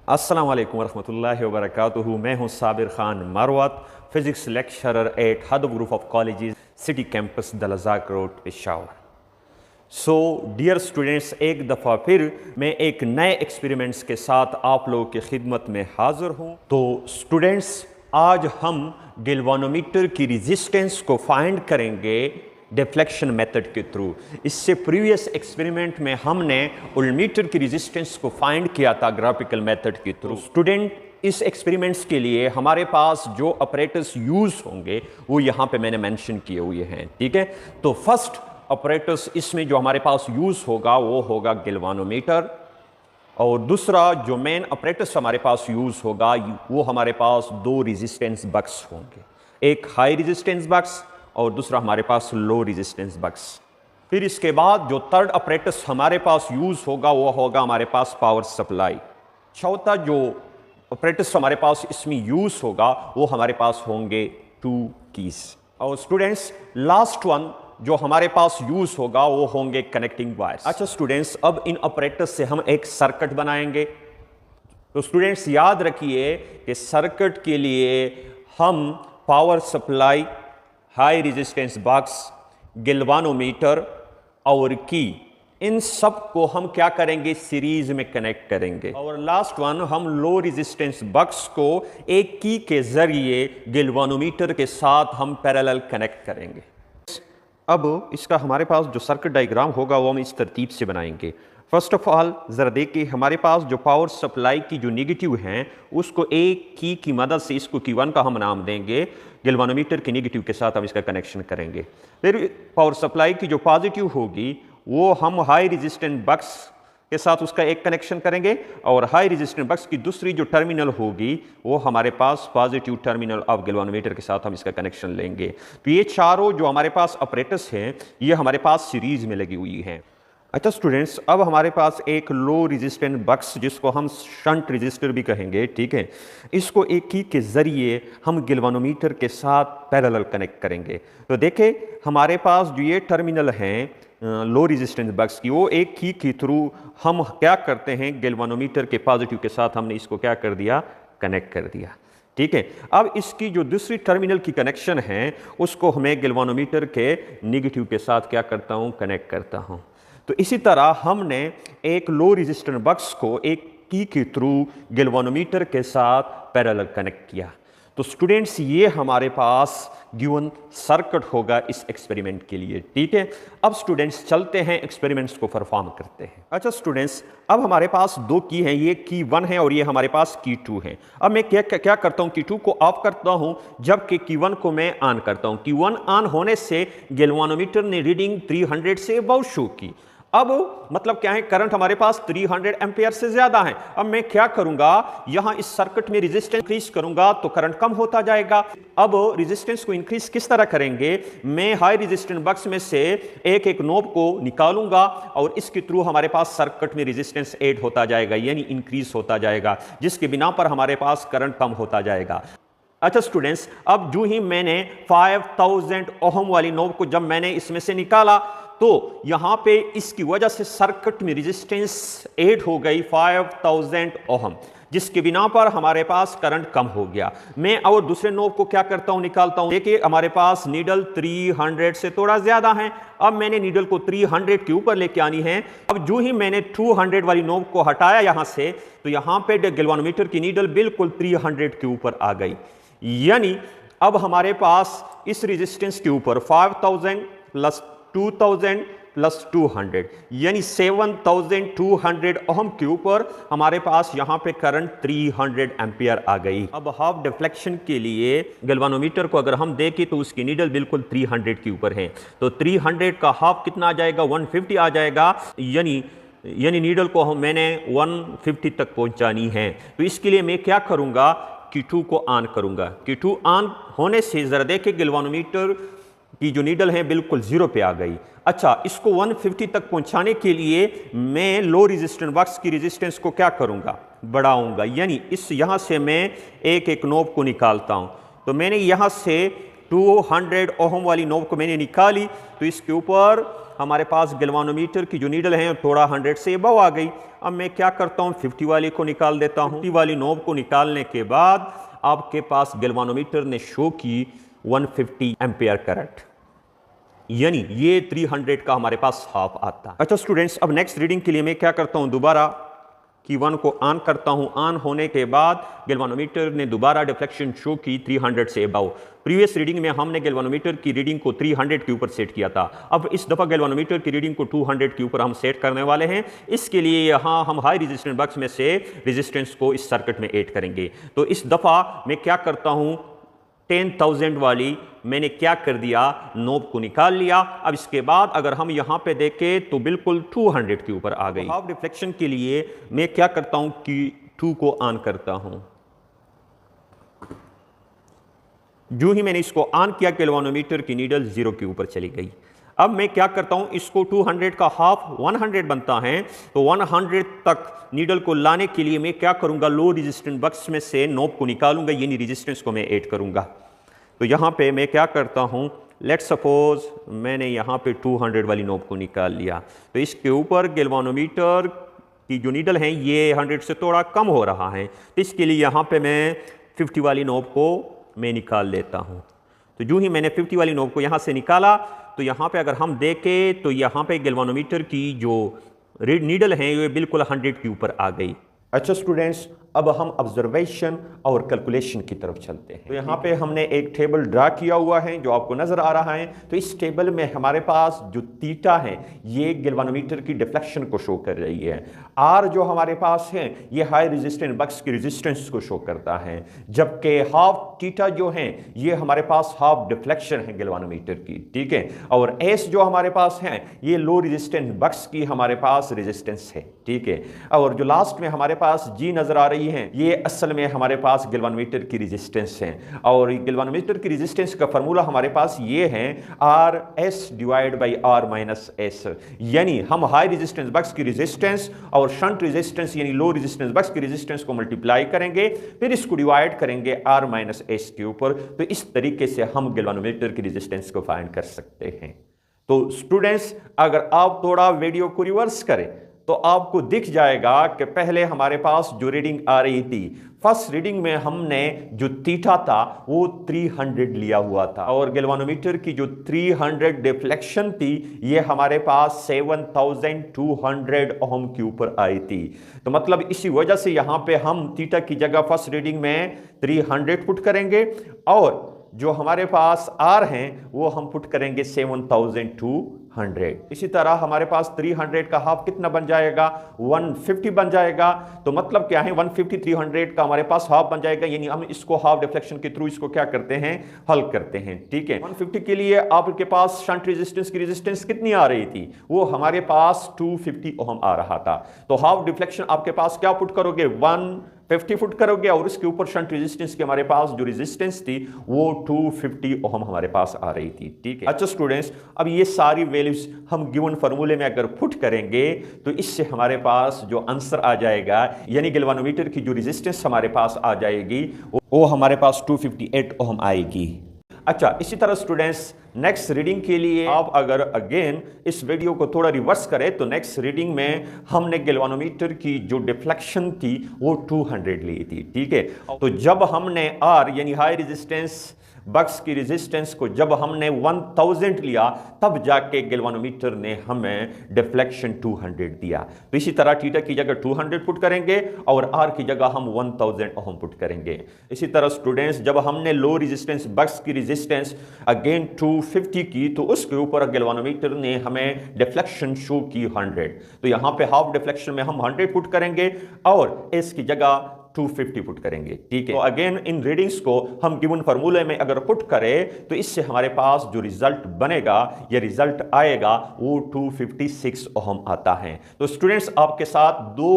अस्सलाम वालेकुम वरहमतुल्लाहि वबरकातुहू। मैं हूं Sabir Khan Marwat, physics lecturer at Hadab group of colleges, city campus Dalazak road Peshawar. So dear students, एक दफ़ा फिर मैं एक नए एक्सपेरिमेंट्स के साथ आप लोगों की खिदमत में हाज़िर हूं। तो स्टूडेंट्स, आज हम गैल्वानोमीटर की रेजिस्टेंस को फाइंड करेंगे डिफ्लेक्शन मेथड के थ्रू। इससे प्रीवियस एक्सपेरिमेंट में हमने वोल्टमीटर की रेजिस्टेंस को फाइंड किया था ग्राफिकल मेथड के थ्रू। स्टूडेंट, इस एक्सपेरिमेंट्स के लिए हमारे पास जो ऑपरेटर्स यूज होंगे वो यहाँ पे मैंने मेंशन किए हुए हैं, ठीक है। तो फर्स्ट ऑपरेटर्स इसमें जो हमारे पास यूज होगा वो होगा गैल्वानोमीटर, और दूसरा जो मेन ऑपरेटर्स हमारे पास यूज होगा वो हमारे पास दो रेजिस्टेंस बक्स होंगे, एक हाई रेजिस्टेंस बक्स और दूसरा हमारे पास लो रेजिस्टेंस बक्स। फिर इसके बाद जो थर्ड ऑपरेटर्स हमारे पास यूज होगा वो होगा हमारे पास पावर सप्लाई। चौथा जो ऑपरेटर्स हमारे पास इसमें यूज होगा वो हमारे पास होंगे टू कीज। और स्टूडेंट्स, लास्ट वन जो हमारे पास यूज होगा वो होंगे कनेक्टिंग वायर्स। अच्छा स्टूडेंट्स, अब इन ऑपरेटर्स से हम एक सर्किट बनाएंगे। तो स्टूडेंट्स याद रखिए कि सर्किट के लिए हम power supply, high resistance box, galvanometer और की, इन सब को हम क्या करेंगे, सीरीज में कनेक्ट करेंगे। और लास्ट वन, हम लो रेजिस्टेंस बॉक्स को एक की के जरिए गैल्वानोमीटर के साथ हम पैरेलल कनेक्ट करेंगे। अब इसका हमारे पास जो सर्किट डायग्राम होगा वो हम इस तरतीब से बनाएंगे। फर्स्ट ऑफ ऑल ज़रा देखिए, हमारे पास जो पावर सप्लाई की जो नेगेटिव हैं उसको एक की मदद से, इसको की वन का हम नाम देंगे, गैल्वानोमीटर के नेगेटिव के साथ हम इसका कनेक्शन करेंगे। फिर पावर सप्लाई की जो पॉजिटिव होगी वो हम हाई रेजिस्टेंस बक्स के साथ उसका एक कनेक्शन करेंगे, और हाई रेजिस्टेंस बक्स की दूसरी जो टर्मिनल होगी वो हमारे पास पॉजिटिव टर्मिनल ऑफ गैल्वानोमीटर के साथ हम इसका कनेक्शन लेंगे। तो ये चारों जो हमारे पास ऑपरेटर्स हैं ये हमारे पास सीरीज में लगी हुई हैं। अच्छा स्टूडेंट्स, अब हमारे पास एक लो रेजिस्टेंस बक्स जिसको हम शंट रजिस्टर भी कहेंगे, ठीक है, इसको एक की के ज़रिए हम गैल्वानोमीटर के साथ पैरेलल कनेक्ट करेंगे। तो देखें, हमारे पास जो ये टर्मिनल हैं लो रेजिस्टेंस बक्स की, वो एक की के थ्रू हम क्या करते हैं, गैल्वानोमीटर के पॉजिटिव के साथ हमने इसको क्या कर दिया, कनेक्ट कर दिया, ठीक है। अब इसकी जो दूसरी टर्मिनल की कनेक्शन है उसको हमें गैल्वानोमीटर के नेगेटिव के साथ क्या करता हूँ, कनेक्ट करता हूँ। तो इसी तरह हमने एक लो रेजिस्टेंस बक्स को एक की के थ्रू गैल्वानोमीटर के साथ पैरेलल कनेक्ट किया। तो स्टूडेंट्स, ये हमारे पास गिवन सर्किट होगा इस एक्सपेरिमेंट के लिए, ठीक है। अब स्टूडेंट्स चलते हैं एक्सपेरिमेंट्स को परफॉर्म करते हैं। अच्छा स्टूडेंट्स, अब हमारे पास दो की हैं, ये की वन है और ये हमारे पास की टू है। अब मैं क्या करता हूँ, की टू को ऑफ करता हूँ जबकि की वन को मैं ऑन करता हूँ। की वन ऑन होने से गैल्वानोमीटर ने रीडिंग 300 से अबव शो की। अब मतलब क्या है, करंट हमारे पास 300 एम्पियर से ज्यादा है। अब मैं क्या करूंगा, यहां इस सर्किट में रेजिस्टेंस इंक्रीज करूंगा तो करंट कम होता जाएगा। अब रेजिस्टेंस को इंक्रीज किस तरह करेंगे, मैं हाई रेजिस्टेंस बक्स में से एक एक नोब को निकालूंगा और इसके थ्रू हमारे पास सर्किट में रेजिस्टेंस ऐड होता जाएगा, यानी इंक्रीज होता जाएगा, जिसके बिना पर हमारे पास करंट कम होता जाएगा। अच्छा स्टूडेंट्स, अब जो ही मैंने 5000 ओहम वाली नोब को जब मैंने इसमें से निकाला तो यहां पे इसकी वजह से सर्किट में रेजिस्टेंस ऐड हो गई 5000 ओहम, जिसके बिना पर हमारे पास करंट कम हो गया। मैं और दूसरे नोब को क्या करता हूं, निकालता हूं। देखिए हमारे पास नीडल 300 से थोड़ा ज्यादा है। अब मैंने नीडल को 300 के ऊपर लेके आनी है। अब जो ही मैंने 200 वाली नोब को हटाया यहां से, तो यहां पे गैल्वानोमीटर की नीडल बिल्कुल 300 के ऊपर आ गई। यानी अब हमारे पास इस रेजिस्टेंस के ऊपर 5000 प्लस 2000 प्लस 200 यानी 7200 ओहम के ऊपर हमारे पास यहां पे करंट 300 एम्पियर आ गई। अब हाफ डिफ्लेक्शन के लिए गैल्वानोमीटर को अगर हम देखें तो उसकी नीडल बिल्कुल 300 के ऊपर है, तो 300 का हाफ कितना आ जाएगा, 150 आ जाएगा। यानी नीडल को मैंने 150 तक पहुंचानी है। तो इसके लिए मैं क्या करूंगा, Q2 को ऑन करूंगा। Q2 ऑन होने से जरा देखिए गैल्वानोमीटर की जो नीडल है बिल्कुल 0 पे आ गई। अच्छा, इसको 150 तक पहुंचाने के लिए मैं लो रेजिस्टेंस बॉक्स की रेजिस्टेंस को क्या करूंगा, बढ़ाऊंगा। यानी इस यहां से मैं एक एक नोब को निकालता हूं। तो मैंने यहां से 200 ओहम वाली नोब को मैंने निकाली, तो इसके ऊपर हमारे पास गैल्वानोमीटर की जो नीडल है थोड़ा 100 से अबव आ गई। अब मैं क्या करता हूँ, 50 वाली को निकाल देता हूँ। 50 वाली नोब को निकालने के बाद आपके पास गैल्वानोमीटर ने शो की 150 एम्पियर करंट, यानी ये 300 का हमारे पास हाफ आता है। अच्छा स्टूडेंट्स, अब नेक्स्ट रीडिंग के लिए मैं क्या करता हूँ, दोबारा की 1 को ऑन करता हूँ। ऑन होने के बाद गैल्वानोमीटर ने दोबारा डिफ्लेक्शन शो की 300 से अबव। प्रीवियस रीडिंग में हमने गैल्वानोमीटर की रीडिंग को 300 के ऊपर सेट किया था। अब इस दफ़ा गैल्वानोमीटर की रीडिंग को 200 के ऊपर हम सेट करने वाले हैं। इसके लिए यहाँ हम हाई रेजिस्टेंस बक्स में से रेजिस्टेंस को इस सर्किट में ऐड करेंगे। तो इस दफ़ा मैं क्या करता हूँ, 10,000 वाली मैंने क्या कर दिया, नोब को निकाल लिया। अब इसके बाद अगर हम यहाँ पे देखें तो बिल्कुल 200 के ऊपर आ गई। हाफ डिफ्लेक्शन के लिए मैं क्या करता हूँ कि 2 को ऑन करता हूँ। जो ही मैंने इसको ऑन किया, गैल्वानोमीटर की नीडल 0 के ऊपर चली गई। अब मैं क्या करता हूं, इसको 200 का हाफ 100 बनता है, तो 100 तक नीडल को लाने के लिए मैं क्या करूंगा, लो रेजिस्टेंस बक्स में से नोब को निकालूंगा, यानी रेजिस्टेंस को मैं ऐड करूंगा। तो यहां पे मैं क्या करता हूं, लेट सपोज मैंने यहां पे 200 वाली नोब को निकाल लिया, तो इसके ऊपर गैल्वानोमीटर की जो नीडल है ये 100 से थोड़ा कम हो रहा है, तो इसके लिए यहां पे मैं 50 वाली नोब को मैं निकाल लेता हूं। तो जो ही मैंने 50 वाली नोब को यहां से निकाला, तो यहाँ पे अगर हम देखें तो यहाँ पे गैल्वानोमीटर की जो नीडल है ये बिल्कुल 100 के ऊपर आ गई। अच्छा स्टूडेंट्स, अब हम ऑब्जर्वेशन और कैलकुलेशन की तरफ चलते हैं। तो यहाँ पे हमने एक टेबल ड्रा किया हुआ है जो आपको नजर आ रहा है। तो इस टेबल में हमारे पास जो थीटा है ये गैल्वानोमीटर की डिफ्लेक्शन को शो कर रही है। आर जो हमारे पास है ये हाई रेजिस्टेंस बक्स की रेजिस्टेंस को शो करता है, जबकि हाफ थीटा जो है ये हमारे पास हाफ डिफ्लेक्शन है गैल्वानोमीटर की, ठीक है। और एस जो हमारे पास है ये लो रेजिस्टेंस बक्स की हमारे पास रेजिस्टेंस है, ठीक है। और जो लास्ट में हमारे पास जी नजर आ रही है ये असल में हमारे पास गैल्वानोमीटर की रेजिस्टेंस है। और गैल्वानोमीटर की रेजिस्टेंस का फार्मूला हमारे पास ये है R S divide by R minus S, यानी हम हाई रेजिस्टेंस बक्स की रेजिस्टेंस और शंट रेजिस्टेंस यानी लो रेजिस्टेंस बक्स की रेजिस्टेंस को मल्टीप्लाई करेंगे, फिर इसको डिवाइड करेंगे आर माइनस एस के ऊपर। तो इस तरीके से हम गैल्वानोमीटर की रेजिस्टेंस को फाइंड कर सकते हैं। तो स्टूडेंट्स, अगर आप थोड़ा वीडियो को रिवर्स करें तो आपको दिख जाएगा कि पहले हमारे पास जो रीडिंग आ रही थी, फर्स्ट रीडिंग में हमने जो थीटा था वो 300 लिया हुआ था, और गैल्वानोमीटर की जो 300 डिफ्लेक्शन थी ये हमारे पास 7200 ओम के ऊपर आई थी। तो मतलब इसी वजह से यहां पे हम थीटा की जगह फर्स्ट रीडिंग में 300 पुट करेंगे, और जो हमारे पास आर हैं वो हम पुट करेंगे 7200। इसी तरह हमारे पास 300 का हाफ कितना बन जाएगा, 150 बन जाएगा। तो मतलब क्या है, 150 300 का हमारे पास हाफ बन जाएगा, यानी हम इसको हाफ डिफ्लेक्शन के थ्रू इसको क्या करते हैं, हल करते हैं, ठीक है। 150 के लिए आपके पास शंट रेजिस्टेंस की रेजिस्टेंस कितनी आ रही थी, वो हमारे पास 250 ओम आ रहा था। तो हाफ डिफ्लेक्शन आपके पास क्या पुट करोगे, 150 फुट करोगे, और उसके ऊपर शंट रेजिस्टेंस की हमारे पास जो रेजिस्टेंस थी वो 250 ओम हमारे पास आ रही थी, ठीक है। अच्छा स्टूडेंट्स, अब ये सारी वैल्यूज हम गिवन फार्मूले में अगर पुट करेंगे तो इससे हमारे पास जो आंसर आ जाएगा, यानी गैल्वानोमीटर की जो रेजिस्टेंस हमारे पास आ जाएगी वो हमारे पास 258 ओम आएगी। अच्छा, इसी तरह स्टूडेंट्स नेक्स्ट रीडिंग के लिए आप अगर अगेन इस वीडियो को थोड़ा रिवर्स करें तो नेक्स्ट रीडिंग में हमने गैल्वानोमीटर की जो डिफ्लेक्शन थी वो 200 ली थी, ठीक है। तो जब हमने आर यानी हाई रेजिस्टेंस बक्स की रेजिस्टेंस को जब हमने 1000 लिया, तब जाके गैल्वानोमीटर ने हमें डिफ्लेक्शन 200 दिया। तो इसी तरह थीटा की जगह 200 पुट करेंगे और आर की जगह हम 1000 ओम पुट करेंगे। इसी तरह स्टूडेंट्स, जब हमने लो रेजिस्टेंस बक्स की रेजिस्टेंस अगेन 250 की, तो उसके ऊपर गैल्वानोमीटर ने हमें डिफ्लेक्शन शो की 100। तो यहां पे हाफ डिफ्लेक्शन में हम 100 पुट करेंगे और एस की जगह 250 पुट करेंगे, ठीक है। तो अगेन इन रीडिंग्स को हम गिवन फार्मूले में अगर पुट करें तो इससे हमारे पास जो रिजल्ट बनेगा या रिजल्ट आएगा वो 256 ओम आता है। तो स्टूडेंट्स, आपके साथ दो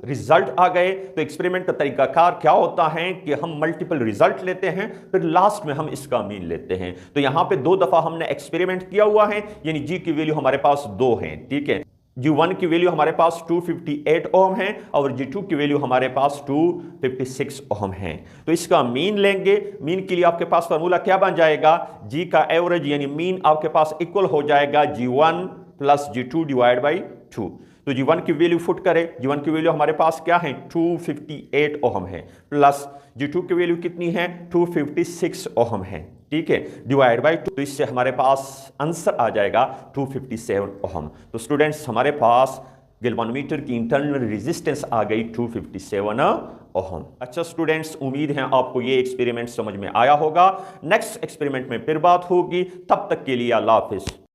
रिजल्ट आ गए। तो एक्सपेरिमेंट का तरीकाकार क्या होता है कि हम मल्टीपल रिजल्ट लेते हैं, फिर लास्ट में हम इसका मीन लेते हैं। तो यहां पे 2 दफा हमने एक्सपेरिमेंट किया हुआ है, यानी जी की वैल्यू हमारे पास 2 है, ठीक है। G1 की वैल्यू हमारे पास 258 ओम है और G2 की वैल्यू हमारे पास 256 ओम है। तो इसका मीन लेंगे। मीन के लिए आपके पास फार्मूला क्या बन जाएगा, G का एवरेज यानी मीन आपके पास इक्वल हो जाएगा G1 plus G2 divide by 2। तो G1 की वैल्यू फुट करें, G1 की वैल्यू हमारे पास क्या है 258 ओहम है, प्लस G2 की वैल्यू कितनी है 256 ओहम है, ठीक है, डिवाइड बाई 2। तो इससे हमारे पास आंसर आ जाएगा 257 ओहम। तो स्टूडेंट्स हमारे पास गैल्वानोमीटर की इंटरनल रेजिस्टेंस आ गई 257 ओहम। अच्छा स्टूडेंट्स, उम्मीद है आपको ये एक्सपेरिमेंट समझ में आया होगा। नेक्स्ट एक्सपेरिमेंट में फिर बात होगी, तब तक के लिए अल्लाह हाफिज।